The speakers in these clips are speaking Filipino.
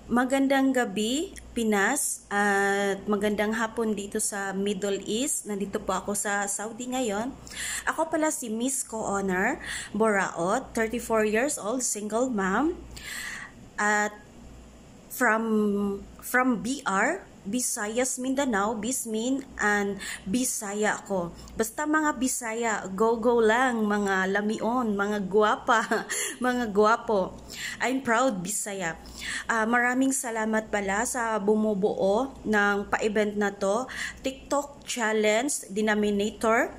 Magandang gabi, Pinas, at magandang hapon dito sa Middle East. Nandito po ako sa Saudi ngayon. Ako pala si Miss Co-Honor Boraot, 34 years old, single mom. At from BR, Visayas, Mindanao, Bismin, and Bisaya ako. Basta mga Bisaya, go-go lang, mga lamion, mga guwapa, mga guwapo. I'm proud Bisaya. Maraming salamat pala sa bumubuo ng pa-event na to, TikTok Challenge Denominator.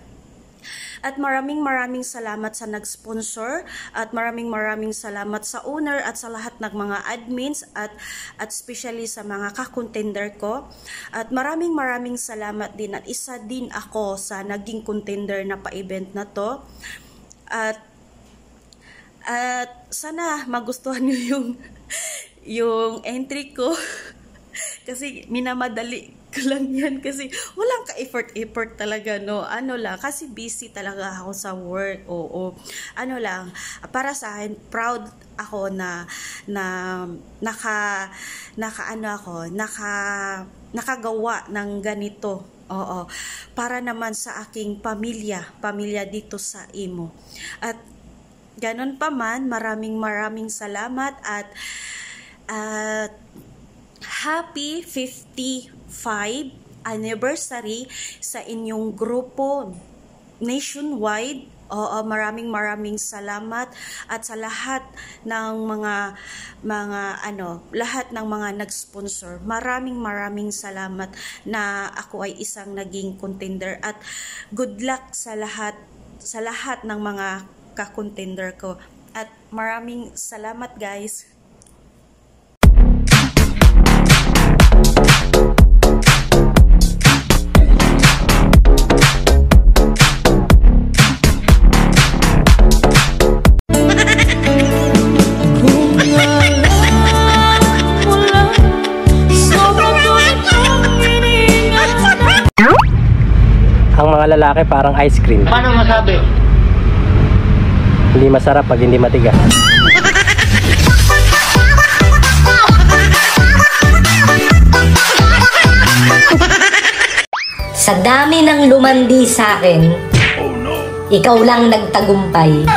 At maraming salamat sa nag-sponsor at maraming salamat sa owner at sa lahat ng mga admins at especially sa mga ka-contender ko. At maraming salamat din at isa din ako sa naging contender na pa-event na to. At sana magustuhan niyo yung entry ko kasi minamadali ko lang yan kasi walang ka-effort talaga, no? Ano lang, kasi busy talaga ako sa work. Oo. Ano lang, para sa akin, proud ako na nakagawa ng ganito. Oo. Para naman sa aking pamilya dito sa Imo. At ganon pa man, maraming salamat at happy 55 anniversary sa inyong grupo nationwide. Oo, maraming salamat at sa lahat ng lahat ng mga nag-sponsor. Maraming salamat na ako ay isang naging contender at good luck sa lahat ng mga ka-contender ko. At maraming salamat, guys. Ang mga lalaki parang ice cream. Paano masabi? Hindi masarap pag hindi matigas. Sa dami ng lumandi sa akin, ikaw lang nagtagumpay.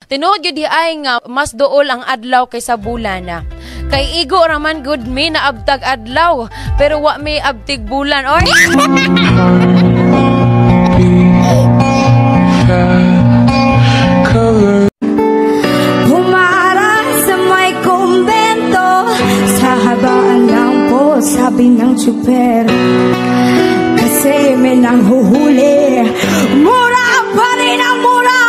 Tinuod yun di ay nga mas dool ang adlaw kaysa bulana. Kay igo raman good me na abtag adlaw pero wa may abtig bulan. Oy. Humarang sa may kumbento, sa habaan lang po sabi ng tsuper. Kasi may nanghuhuli, mura pa rin ang mura.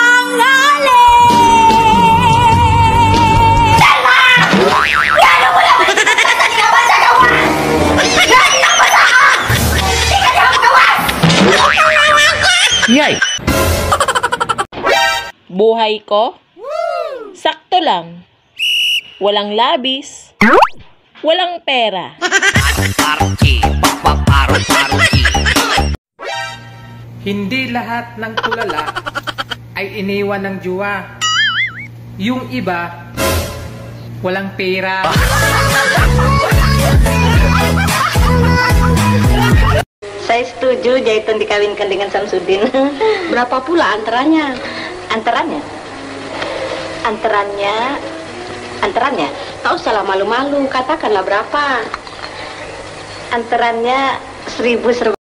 Yay! Buhay ko? Sakto lang. Walang labis. Walang pera. Hindi lahat ng tulala ay iniwan ng juwa. Yung iba, walang pera. Sa studio, jaiton dikawinkan dengan Samsudin. Berapa pula antaranya? Antarannya? Tak usahlah malu-malu, katakanlah berapa. Antarannya 1.000